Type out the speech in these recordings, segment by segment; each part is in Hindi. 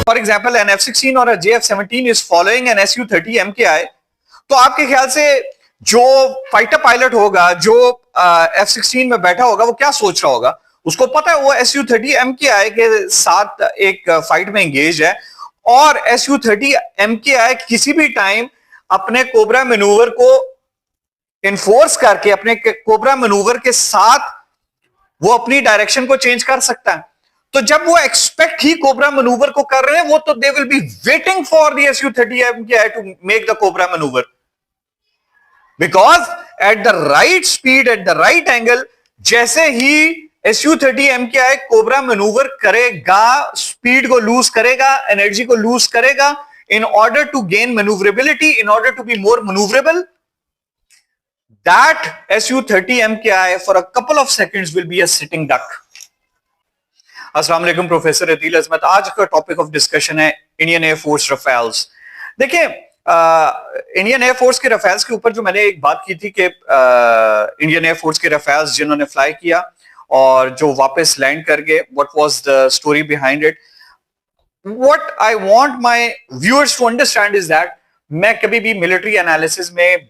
फॉर एग्जाम्पल एन F-16 और JF-17 is following N Su-30 MKI, तो आपके ख्याल से जो फाइटर पायलट होगा, जो F-16 में बैठा होगा, वो क्या सोच रहा होगा? उसको पता है वो Su-30 MKI के साथ एक फाइट में एंगेज है, और Su-30 MKI किसी भी टाइम अपने कोबरा मैनूवर को इन्फोर्स करके, अपने कोबरा मैनूवर के साथ वो अपनी डायरेक्शन को चेंज कर सकता है। तो जब वो एक्सपेक्ट ही कोबरा मैनूवर को कर रहे हैं, वो तो they will be waiting for the Su-30 MKI to make the cobra manoeuvre, because at the right speed, at the right angle, जैसे ही Su-30 MKI कोबरा मैनूवर करेगा, स्पीड को लूज करेगा, एनर्जी को लूज करेगा, in order to gain maneuverability, in order to be more maneuverable, that Su-30 MKI for a couple of seconds will be a sitting duck. अस्सलाम वालेकुम, प्रोफेसर अदील अजमत। आज का टॉपिक ऑफ डिस्कशन है इंडियन एयरफोर्स रफेल्स। देखिए, इंडियन एयरफोर्स के रफेल्स के ऊपर जो मैंने एक बात की थी कि इंडियन एयरफोर्स के रफेल्स जिन्होंने फ्लाई किया और जो वापस लैंड कर गए, what was the story behind it. What I want my viewers to understand is that मैं कभी भी मिलिट्री एनालिसिस में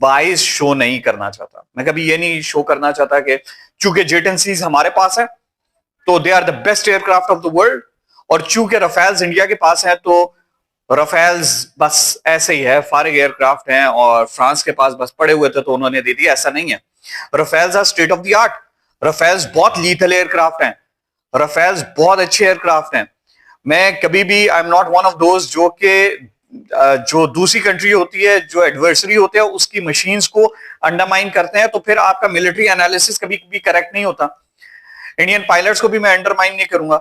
बाइस शो नहीं करना चाहता। मैं कभी ये नहीं शो करना चाहता कि चूंकि जेट एंड सीज हमारे पास है तो they are the best aircraft of the world, और चूंकि रफेल्स इंडिया के पास है तो रफेल्स बस ऐसे ही है, फारिग एयरक्राफ्ट हैं, और फ्रांस के पास बस पड़े हुए थे तो उन्होंने दे दिया। ऐसा नहीं है। Rafales are state of the art. Rafales बहुत लीथल एयरक्राफ्ट हैं, रफेल्स बहुत अच्छे एयरक्राफ्ट हैं। मैं कभी भी, I am not one of those जो कि जो दूसरी कंट्री होती है, जो एडवर्सरी होते हैं, उसकी मशीन्स को अंडरमाइन करते हैं, तो फिर आपका मिलिट्री एनालिसिस कभी भी करेक्ट नहीं होता। इंडियन पायलट्स को भी मैं अंडरमाइन नहीं करूंगा।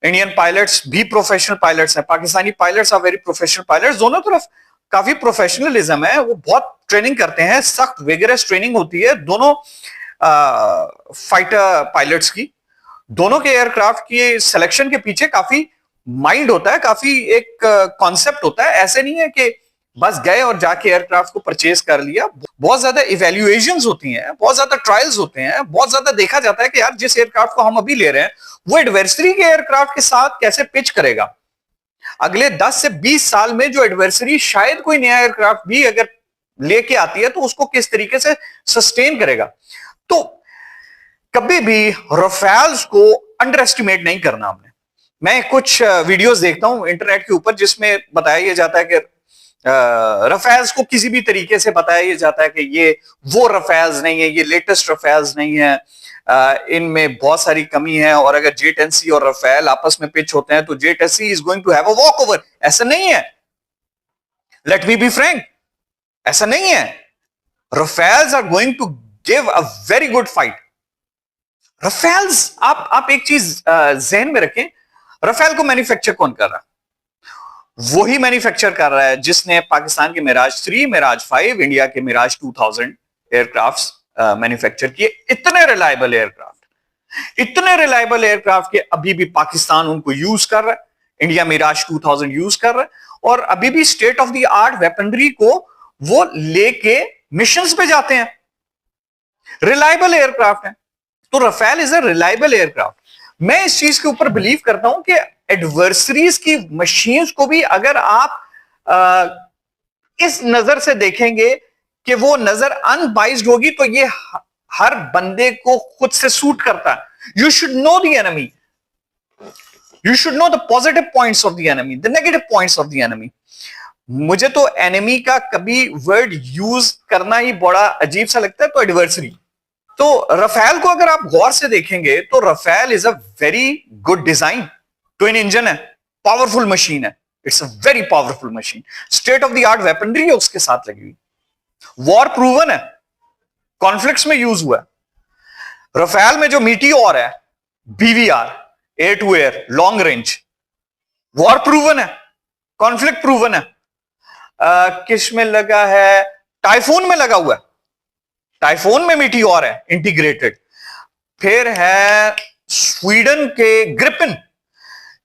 इंडियन पायलट्स भी प्रोफेशनल पायलट्स हैं, Pakistani pilots are very professional pilots. दोनों तरफ काफी प्रोफेशनलिज्म है, वो बहुत ट्रेनिंग करते हैं, सख्त विगरस ट्रेनिंग होती है दोनों फाइटर पायलट्स की। दोनों के एयरक्राफ्ट की सिलेक्शन के पीछे काफी माइंड होता है, काफी एक कॉन्सेप्ट होता है। ऐसे नहीं है कि बस गए और जाके एयरक्राफ्ट को परचेज कर लिया। बहुत ज्यादा इवैल्यूएशंस होती हैं, बहुत ज्यादा ट्रायल्स होते हैं, बहुत ज्यादा देखा जाता है कि यार जिस एयरक्राफ्ट को हम अभी ले रहे हैं वो एडवर्सरी के एयरक्राफ्ट के साथ कैसे पिच करेगा। अगले 10 से 20 साल में जो एडवर्सरी शायद कोई नया एयरक्राफ्ट भी अगर लेके आती है तो उसको किस तरीके से सस्टेन करेगा। तो कभी भी रफेल्स को अंडर एस्टिमेट नहीं करना हमने। मैं कुछ वीडियोस देखता हूं इंटरनेट के ऊपर जिसमें बताया जाता है कि रफेल्स को किसी भी तरीके से बताया जाता है कि ये वो रफेल्स नहीं है, ये लेटेस्ट रफेल्स नहीं है, इनमें बहुत सारी कमी है, और अगर जेट एंड सी और रफेल आपस में पिच होते हैं तो jet and C is going to have a walkover. ऐसा नहीं है। लेट मी बी फ्रैंक, ऐसा नहीं है। Rafales are going to give a very good fight. Rafales, आप एक चीज जहन में रखें, रफेल को मैन्युफैक्चर कौन कर रहा है? वही मैन्युफैक्चर कर रहा है जिसने पाकिस्तान के मिराज 3, मिराज 5, इंडिया के मिराज 2000 एयरक्राफ्ट्स मैन्युफैक्चर किए। इतने रिलायबल एयरक्राफ्ट, इतने रिलायबल एयरक्राफ्ट के अभी भी पाकिस्तान उनको यूज कर रहा है, इंडिया मिराज 2000 यूज कर रहा है, और अभी भी state of the art weaponry को वो लेके मिशंस पे जाते हैं। रिलायबल एयरक्राफ्ट है, तो Rafale is a reliable aircraft. मैं इस चीज के ऊपर बिलीव करता हूं कि एडवर्सरीज की मशीन्स को भी अगर आप इस नजर से देखेंगे कि वो नजर अनबाइज्ड होगी, तो ये हर बंदे को खुद से सूट करता है। You should know the enemy, you should know the positive points of the enemy, the negative points of the enemy. मुझे तो एनिमी का कभी वर्ड यूज करना ही बड़ा अजीब सा लगता है, तो एडवर्सरी। तो रफेल को अगर आप गौर से देखेंगे तो Rafale is a very good design. Twin engine है, पावरफुल मशीन है, it's a very powerful machine. State of the art weaponry है उसके साथ लगी हुई, वॉर प्रूवन है, कॉन्फ्लिक्ट्स में यूज हुआ है। रफेल में जो मीटियोर है, BVR, air to air long range, war proven है, कॉन्फ्लिक्ट प्रूवन है। किस में लगा है? टाइफून में लगा हुआ है, टाइफून में मीटियोर है इंटीग्रेटेड। फिर है स्वीडन के ग्रिपिन,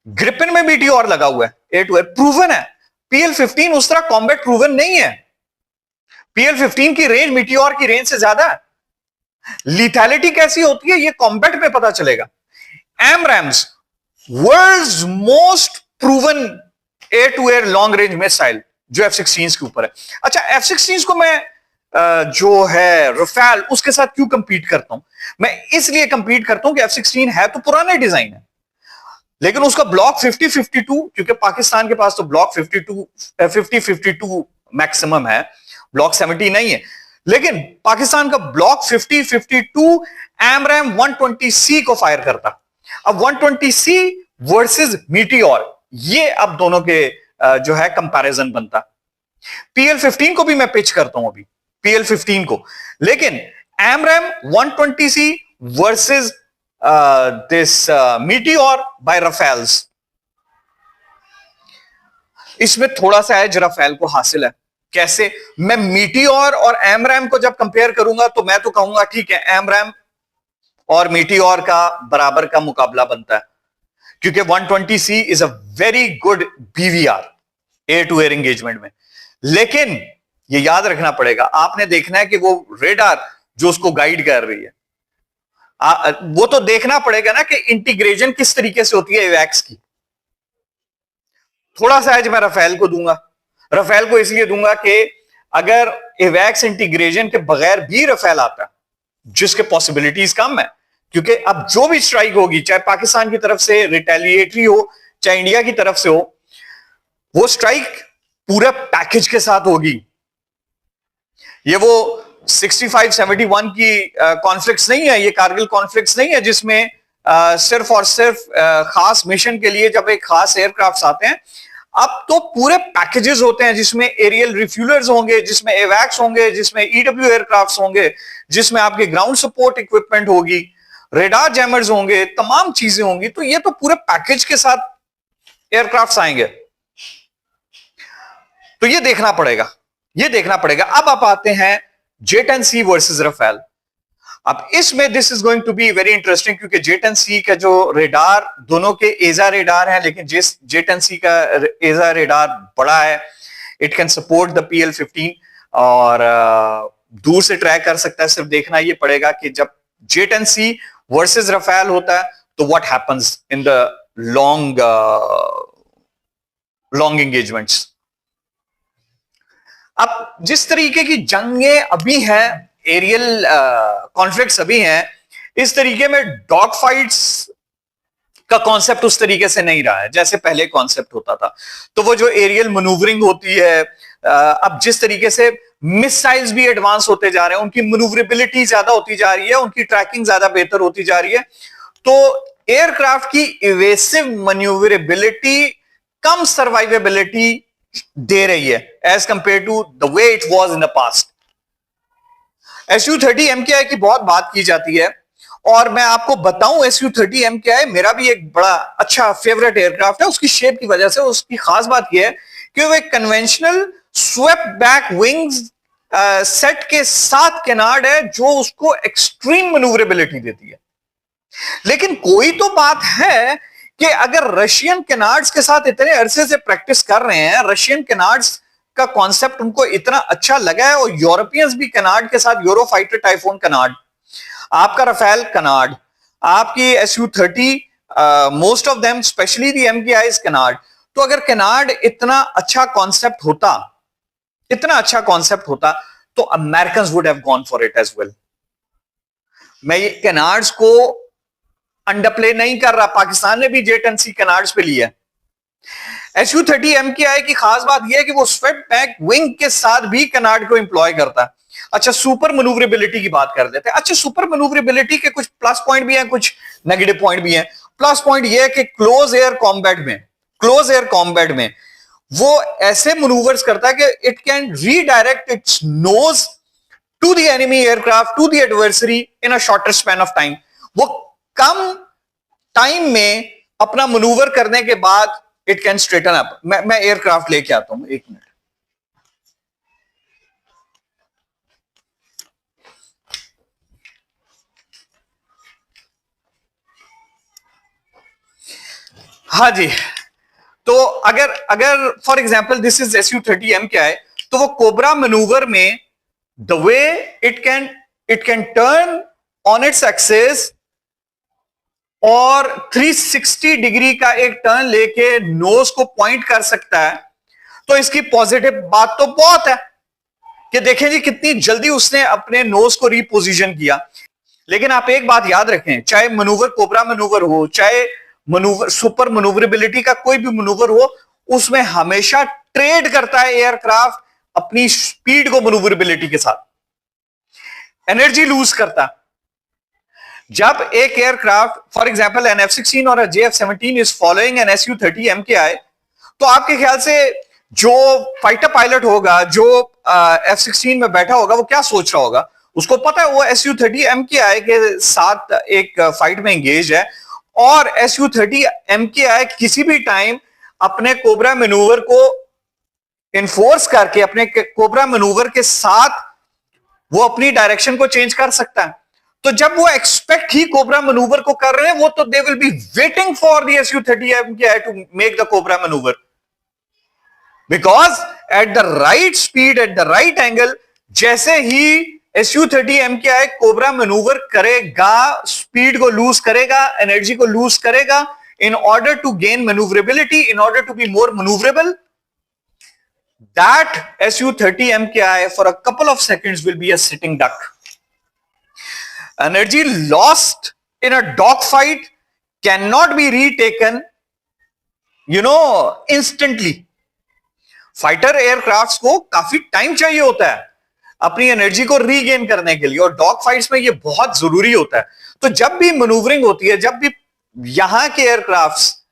ग्रिपिन में मीटियोर लगा हुआ है, एयर टू एयर प्रूवन है। PL-15 उस तरह कॉम्बैट प्रूवन नहीं है। PL-15 की रेंज मीटियोर की रेंज से ज्यादा है। लिथैलिटी कैसी होती है ये कॉम्बैट में पता चलेगा। AMRAAMs, world's most proven air to air long range missile जो F-16 के ऊपर है। अच्छा, F-16 को मैं जो है रफेल उसके साथ क्यों कंपीट करता हूं? मैं इसलिए कंपीट करता हूं कि F-16 है तो पुराने डिजाइन है, लेकिन उसका ब्लॉक 50-52, क्योंकि पाकिस्तान के पास तो ब्लॉक 50-52 मैक्सिमम है, ब्लॉक 70 नहीं है, लेकिन पाकिस्तान का ब्लॉक 50-52 AMRAAM 120C को फायर करता। अब 120C वर्सेस मीटियोर, ये अब दोनों के जो है कंपैरिजन बनता। PL-15 को भी मैं पिच करता हूं अभी, PL-15 को, लेकिन AMRAAM 120C versus this Meteor by Rafales, इसमें थोड़ा सा एज रफेल को हासिल है। कैसे? मैं मीटियोर और AMRAAM को जब कंपेयर करूंगा तो मैं तो कहूंगा ठीक है, AMRAAM और मीटियोर का बराबर का मुकाबला बनता है, क्योंकि 120C is a very good BVR air to air engagement में। लेकिन ये याद रखना पड़ेगा, आपने देखना है कि वो रेडार जो उसको गाइड कर रही है, वो तो देखना पड़ेगा ना कि इंटीग्रेशन किस तरीके से होती है एवैक्स की। थोड़ा सा एज मैं रफेल को दूंगा। रफेल को इसलिए दूंगा कि अगर एवैक्स इंटीग्रेशन के बगैर भी रफेल आता, जिसके पॉसिबिलिटीज कम है, क्योंकि अब जो भी स्ट्राइक होगी, चाहे पाकिस्तान की तरफ से रिटेलिएटरी हो चाहे इंडिया की तरफ से हो, वो स्ट्राइक पूरे पैकेज के साथ होगी। ये वो 65-71 की कॉन्फ्लिक्ट्स नहीं है, ये कारगिल कॉन्फ्लिक्ट्स नहीं है जिसमें सिर्फ और सिर्फ खास मिशन के लिए जब एक खास एयरक्राफ्ट आते हैं। अब तो पूरे पैकेजेस होते हैं जिसमें एरियल रिफ्यूलर्स होंगे, जिसमें एवैक्स होंगे, जिसमें EW एयरक्राफ्ट होंगे, जिसमें आपके ग्राउंड सपोर्ट इक्विपमेंट होगी, रेडार जैमर्स होंगे, तमाम चीजें होंगी। तो ये तो पूरे पैकेज के साथ एयरक्राफ्ट आएंगे, तो ये देखना पड़ेगा, ये देखना पड़ेगा। अब आप आते हैं J-10C वर्सेस रफेल। अब इसमें this is going to be very interesting, क्योंकि J-10C का जो रेडार, दोनों के एजा रेडार हैं, लेकिन J-10C का एजा रेडार बड़ा है, it can support the PL-15 और दूर से ट्रैक कर सकता है। सिर्फ देखना ये पड़ेगा कि जब J-10C वर्सेस रफेल होता है तो what happens in the long engagements. अब जिस तरीके की जंगें अभी हैं, एरियल कॉन्फ्लिक्ट्स अभी हैं, इस तरीके में डॉग फाइट्स का कॉन्सेप्ट उस तरीके से नहीं रहा है जैसे पहले कॉन्सेप्ट होता था। तो वो जो एरियल मनूवरिंग होती है, अब जिस तरीके से मिसाइल्स भी एडवांस होते जा रहे हैं, उनकी मनूवरेबिलिटी ज्यादा होती जा रही है, उनकी ट्रैकिंग ज्यादा बेहतर होती जा रही है, तो एयरक्राफ्ट की इवेसिव मनूवरेबिलिटी कम सर्वाइवेबिलिटी दे रही है as compared to the way it was in the past. Su-30 MKI की बहुत बात की जाती है, और मैं आपको बताऊं Su-30 MKI मेरा भी एक बड़ा अच्छा फेवरेट एयरक्राफ्ट है, उसकी शेप की वजह से। उसकी खास बात यह है कि वो एक conventional swept back wings set के साथ कैनार्ड है, जो उसको एक्सट्रीम मैन्यूवरेबिलिटी देती है। लेकिन कोई तो बात है कि अगर रशियन कैनार्ड्स के साथ इतने अरसे से प्रैक्टिस कर रहे हैं, रशियन कैनार्ड्स का कॉन्सेप्ट उनको इतना अच्छा लगा है, और यूरोपियंस भी कनार्ड के साथ, यूरोफाइटर टाइफोन कनार्ड, आपका रफेल कनार्ड, आपकी Su-30 most of them specially the MKIs canard. तो अगर कनार्ड इतना अच्छा कॉन्सेप्ट होता, इतना अच्छा कॉन्सेप्ट होता, तो Americans would have gone for it as well. मैं ये कनार्ड्स को अंडरप्ले नहीं कर रहा, पाकिस्तान ने भी J-10C कनार्ड्स पे लिया। Su-30 MKI की खास बात यह है कि वो स्वेप्ट बैक विंग के साथ भी कनार्ड को एम्प्लॉय करता है। अच्छा, सुपर मैन्यूवरेबिलिटी की बात कर देते हैं। अच्छा, सुपर मैन्यूवरेबिलिटी के कुछ प्लस पॉइंट भी हैं, कुछ नेगेटिव पॉइंट भी हैं। प्लस पॉइंट यह है कि क्लोज एयर कॉम्बैट में वो ऐसे मैन्यूवर्स करता है कि it can redirect its nose to the enemy aircraft, to the adversary in a shorter span of time. वो कम टाइम में अपना मैन्यूवर करने के बाद इट कैन स्ट्रेटन अप। मैं एयरक्राफ्ट लेके आता हूं, एक मिनट। हाँ जी, तो अगर for example this is Su-30 MKI, तो वो कोबरा मैन्यूवर में the way it can turn on its axis और 360 डिग्री का एक टर्न लेके नोज को पॉइंट कर सकता है, तो इसकी पॉजिटिव बात तो बहुत है कि देखें जी कितनी जल्दी उसने अपने नोज को रिपोजिशन किया। लेकिन आप एक बात याद रखें, चाहे मनूवर कोबरा मनूवर हो, चाहे मनूवर सुपर मनूवरेबिलिटी का कोई भी मनूवर हो, उसमें हमेशा ट्रेड करता है एयरक्राफ्ट अपनी स्पीड को मनूवरेबिलिटी के साथ, एनर्जी लूज करता। जब एक aircraft for example N F-16 और JF-17 is following N Su-30 MKI, तो आपके ख्याल से जो फाइटर पायलट होगा, जो F-16 में बैठा होगा, वो क्या सोच रहा होगा? उसको पता है वो Su-30 MKI के साथ एक फाइट में एंगेज है, और Su-30 MKI किसी भी टाइम अपने कोबरा मैनूवर को इन्फोर्स करके, अपने कोबरा मैनूवर के साथ वो अपनी डायरेक्शन को चेंज कर सकता है। तो जब वो एक्सपेक्ट ही कोबरा मैनूवर को कर रहे हैं, वो तो they will be waiting for the Su-30 MKI to make the cobra manoeuvre, because at the right speed, at the right angle, जैसे ही Su-30 MKI कोबरा मैनूवर करेगा, स्पीड को लूज करेगा, एनर्जी को लूज करेगा, in order to gain maneuverability, in order to be more maneuverable, that Su-30 MKI for a couple of seconds will be a sitting duck. Energy lost in a dogfight cannot be retaken, instantly. Fighter aircrafts को काफी टाइम चाहिए होता है अपनी एनर्जी को रीगेन करने के लिए, और डॉग फाइट्स में ये बहुत जरूरी होता है। तो जब भी मैनूवरिंग होती है, जब भी यहां के एयरक्राफ्ट्स,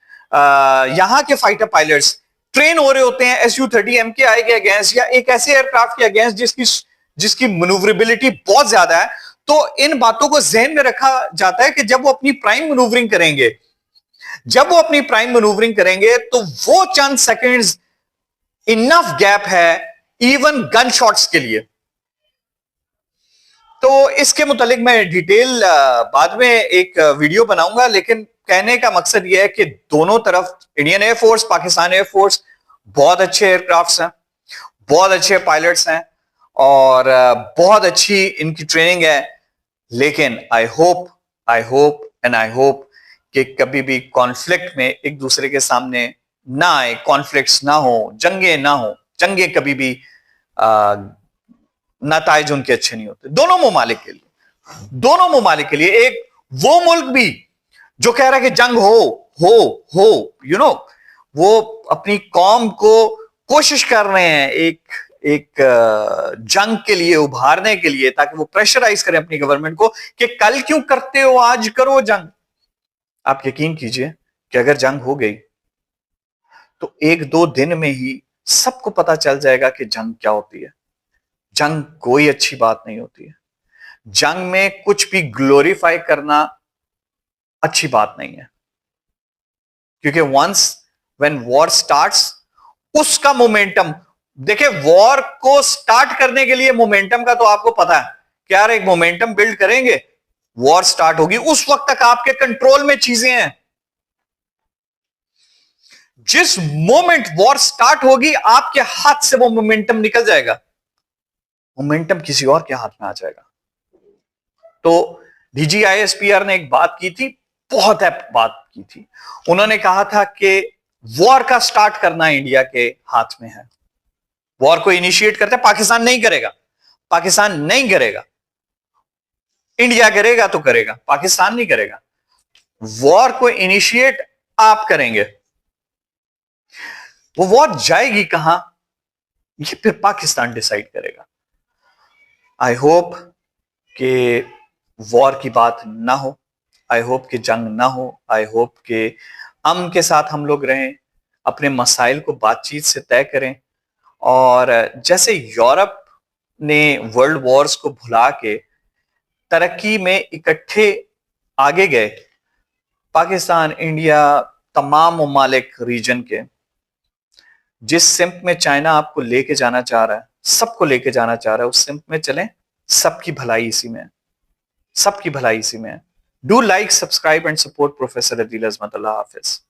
यहां के फाइटर पायलट्स ट्रेन हो रहे होते हैं Su-30 MKI के अगेंस्ट, या एक ऐसे एयरक्राफ्ट के अगेंस्ट जिसकी मैनूवरेबिलिटी बहुत ज्यादा है, तो इन बातों को जहन में रखा जाता है कि जब वो अपनी प्राइम मैनूवरिंग करेंगे, तो वो चंद सेकंड्स इनफ गैप है इवन गन शॉट्स के लिए। तो इसके मुतालिक मैं डिटेल बाद में एक वीडियो बनाऊंगा, लेकिन कहने का मकसद यह है कि दोनों तरफ, इंडियन एयरफोर्स, पाकिस्तान एयरफोर्स, बहुत अच्छे एयरक्राफ्ट्स हैं, बहुत अच्छे पायलट्स हैं, और बहुत अच्छी इनकी ट्रेनिंग है। लेकिन आई होप कि कभी भी कॉन्फ्लिक्ट में एक दूसरे के सामने ना आए, कॉन्फ्लिक्ट्स ना हो, जंगें ना हो। जंगें कभी भी नताइज उनके अच्छे नहीं होते दोनों ममालिक के लिए। एक वो मुल्क भी जो कह रहा है कि जंग हो, वो अपनी कौम को कोशिश कर रहे हैं एक जंग के लिए उभारने के लिए, ताकि वो प्रेशराइज करें अपनी गवर्नमेंट को कि कल क्यों करते हो, आज करो जंग। आप यकीन कीजिए कि अगर जंग हो गई तो 1-2 दिन में ही सबको पता चल जाएगा कि जंग क्या होती है। जंग कोई अच्छी बात नहीं होती है। जंग में कुछ भी ग्लोरीफाई करना अच्छी बात नहीं है, क्योंकि वंस व्हेन वॉर स्टार्ट्स, उसका मोमेंटम देखिए, वॉर को स्टार्ट करने के लिए मोमेंटम का तो आपको पता है कि यार एक मोमेंटम बिल्ड करेंगे, वॉर स्टार्ट होगी, उस वक्त तक आपके कंट्रोल में चीजें हैं। जिस मोमेंट वॉर स्टार्ट होगी, आपके हाथ से वो मोमेंटम निकल जाएगा, मोमेंटम किसी और के हाथ में आ जाएगा। तो DGISPR ने एक बात की थी, बहुत बात की थी। उन्होंने कहा था कि वॉर का स्टार्ट करना इंडिया के हाथ में है। वॉर को इनिशिएट करते पाकिस्तान नहीं करेगा, इंडिया करेगा तो करेगा, पाकिस्तान नहीं करेगा। वॉर को इनिशिएट आप करेंगे। वो वॉर जाएगी कहां, ये फिर पाकिस्तान डिसाइड करेगा। आई होप कि वॉर की बात ना हो, आई होप कि जंग ना हो, आई होप कि अमन के साथ हम लोग रहें, अपने मसाइल को बातचीत से तय करें। और जैसे यूरोप ने वर्ल्ड वॉर्स को भुला के तरक्की में इकट्ठे आगे गए, पाकिस्तान, इंडिया, तमाम ममालिक रीजन के, जिस सिम्प में चाइना आपको लेके जाना चाह रहा है, सबको लेके जाना चाह रहा है, उस सिम्प में चलें। सबकी भलाई इसी में है। Do like, subscribe and support professor Adeel Azmat. Allah Hafiz.